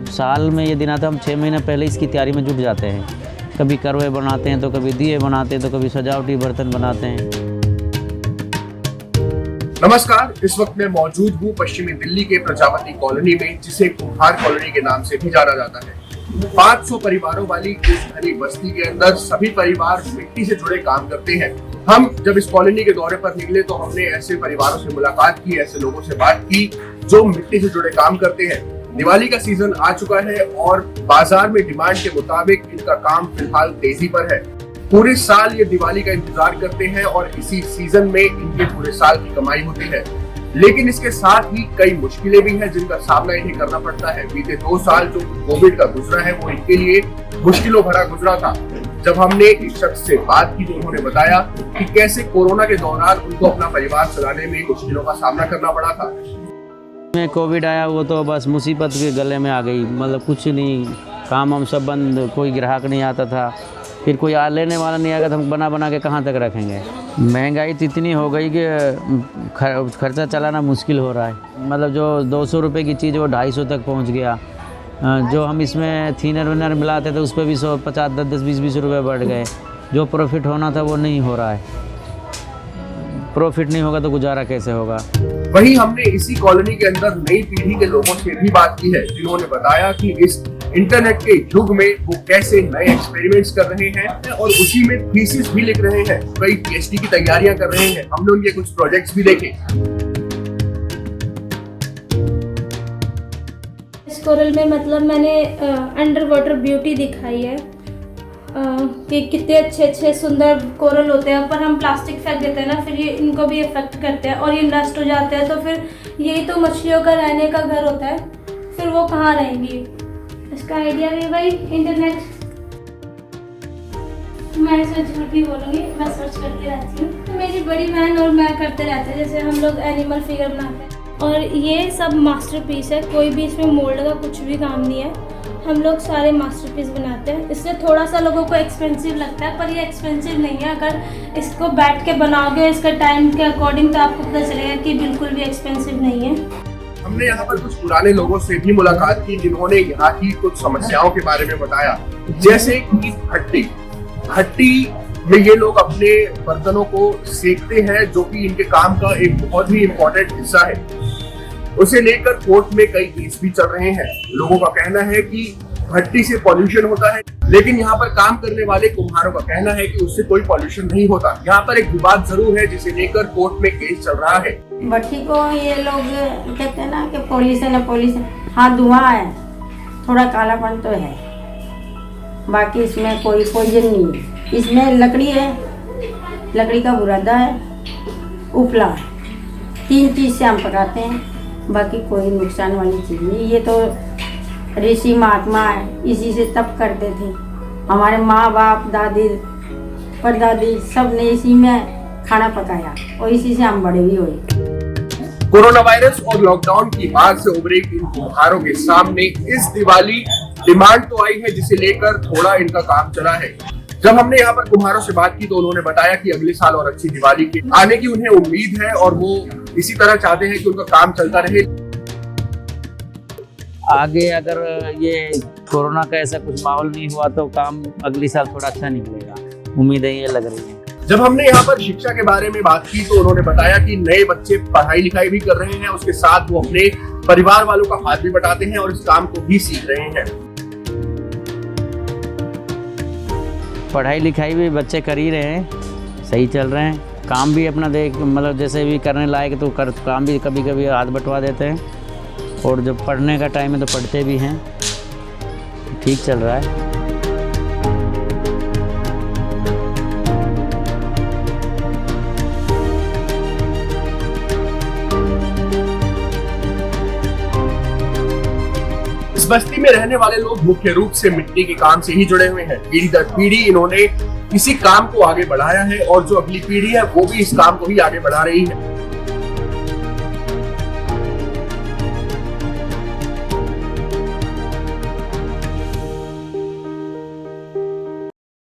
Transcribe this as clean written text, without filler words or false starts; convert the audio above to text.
जब साल में ये दिन आता है हम 6 महीने पहले इसकी तैयारी में जुट जाते हैं। कभी करवे बनाते हैं, तो कभी दिए बनाते हैं, तो कभी सजावटी बर्तन बनाते हैं। नमस्कार, इस वक्त मैं मौजूद हूँ पश्चिमी दिल्ली के प्रजापति कॉलोनी में, जिसे कुम्हार कॉलोनी के नाम से भी जाना जाता है। 500 परिवारों वाली इस घनी बस्ती के अंदर सभी परिवार मिट्टी से जुड़े काम करते हैं। हम जब इस कॉलोनी के दौरे पर निकले तो हमने ऐसे परिवारों से मुलाकात की, ऐसे लोगों से बात की जो मिट्टी से जुड़े काम करते हैं। दिवाली का सीजन आ चुका है और बाजार में डिमांड के मुताबिक इनका काम फिलहाल तेजी पर है। पूरे साल ये दिवाली का इंतजार करते हैं और इसी सीजन में इनके पूरे साल की कमाई होती है। लेकिन इसके साथ ही कई मुश्किलें भी हैं जिनका सामना इन्हें करना पड़ता है। बीते 2 साल जो कोविड का गुजरा है वो इनके लिए मुश्किलों भरा गुजरा था। जब हमने एक शख्स से बात की तो उन्होंने बताया कि कैसे कोरोना के दौरान उनको अपना परिवार चलाने में मुश्किलों का सामना करना पड़ा था। में कोविड आया वो तो बस मुसीबत के गले में आ गई, मतलब कुछ नहीं, काम हम सब बंद, कोई ग्राहक नहीं आता था, फिर कोई लेने वाला नहीं आएगा तो हम बना बना के कहाँ तक रखेंगे। महंगाई तो इतनी हो गई कि खर्चा चलाना मुश्किल हो रहा है। मतलब जो 200 रुपये की चीज़ वो 250 तक पहुँच गया। जो हम इसमें थीनर विनर मिलाते थे उस पर भी 150, 10, 20 रुपये बढ़ गए। जो प्रॉफिट होना था वो नहीं हो रहा है। प्रॉफिट नहीं होगा तो गुजारा कैसे होगा। वहीं हमने इसी कॉलोनी के अंदर नई पीढ़ी के लोगों से भी बात की है, जिन्होंने बताया कि इस इंटरनेट के युग में वो कैसे नए एक्सपेरिमेंट्स कर रहे हैं और उसी में थीसिस भी लिख रहे हैं, कई पीएचडी की तैयारियां कर रहे हैं। हमने उनके कुछ प्रोजेक्ट्स भी देखे। इस कोरल में मतलब मैंने अंडर वाटर ब्यूटी दिखाई है कि कितने अच्छे सुंदर कोरल होते हैं, पर हम प्लास्टिक फेंक देते हैं ना, फिर ये इनको भी इफेक्ट करते हैं और ये नष्ट हो जाते हैं। तो फिर यही तो मछलियों का रहने का घर होता है, फिर वो कहाँ रहेंगी। इसका आइडिया भी भाई इंटरनेट। मैं सच भी बोलूँगी, मैं सर्च करती रहती हूँ। तो मेरी बड़ी बहन और मैं करते रहते हैं, जैसे हम लोग एनिमल फिगर बनाते हैं और ये सब मास्टरपीस है। कोई भी इसमें मोल्ड का कुछ भी काम नहीं है, हम लोग सारे मास्टरपीस बनाते हैं। इससे थोड़ा सा लोगों को एक्सपेंसिव लगता है, पर ये एक्सपेंसिव नहीं है। अगर इसको बैठ के बनाओगे इसका टाइम के अकॉर्डिंग तो आपको पता चलेगा कि बिल्कुल भी एक्सपेंसिव नहीं है। हमने यहाँ पर कुछ पुराने लोगों से भी मुलाकात की, जिन्होंने यहाँ की कुछ समस्याओं के बारे में बताया, जैसे कि भट्टी में ये लोग अपने बर्तनों को सेकते हैं, जो कि इनके काम का एक बहुत ही इम्पोर्टेंट हिस्सा है। उसे लेकर कोर्ट में कई केस भी चल रहे हैं। लोगों का कहना है कि भट्टी से पॉल्यूशन होता है, लेकिन यहाँ पर काम करने वाले कुम्हारों का कहना है कि उससे कोई पॉल्यूशन नहीं होता। यहाँ पर एक विवाद जरूर है जिसे लेकर कोर्ट में केस चल रहा है। भट्टी को ये लोग कहते हैं ना कि पॉल्यूशन है, पॉल्यूशन। हाँ, धुआं है, थोड़ा कालापन तो है, बाकी इसमें कोई पॉइजन नहीं है। इसमें लकड़ी है, लकड़ी का बुरादा है, उपला, 3 चीज से हम पकाते हैं, बाकी कोई नुकसान वाली चीज़ नहीं। ये तो ऋषि महात्मा है, इसी से तप करते थे। हमारे माँ बाप, दादी परदादी सब ने इसी में खाना पकाया और इसी से हम बड़े भी हुए। कोरोना वायरस और लॉकडाउन की मार से उभरे इन कुम्हारों के सामने इस दिवाली डिमांड तो आई है, जिसे लेकर थोड़ा इनका काम चला है। जब हमने यहाँ पर कुम्हारों से बात की तो उन्होंने बताया कि अगले साल और अच्छी दिवाली के आने की उन्हें उम्मीद है और वो इसी तरह चाहते हैं कि उनका काम चलता रहे। आगे अगर ये कोरोना का ऐसा कुछ माहौल नहीं हुआ तो काम अगली साल थोड़ा अच्छा निकलेगा, उम्मीदें ये लग रही हैं। जब हमने यहाँ पर शिक्षा के बारे में बात की तो उन्होंने बताया कि नए बच्चे पढ़ाई लिखाई भी कर रहे हैं, उसके साथ वो अपने परिवार वालों का हाथ भी बटाते हैं और इस काम को भी सीख रहे हैं। पढ़ाई लिखाई भी बच्चे कर ही रहे हैं, सही चल रहे हैं। काम भी अपना देख, मतलब जैसे भी करने लायक तो काम भी कभी कभी हाथ बंटवा देते हैं, और जब पढ़ने का टाइम है तो पढ़ते भी हैं। ठीक चल रहा है। इस बस्ती में रहने वाले लोग मुख्य रूप से मिट्टी के काम से ही जुड़े हुए हैं। पीढ़ी दर पीढ़ी इन्होंने इसी काम को आगे बढ़ाया है और जो अगली पीढ़ी है वो भी इस काम को ही आगे बढ़ा रही है।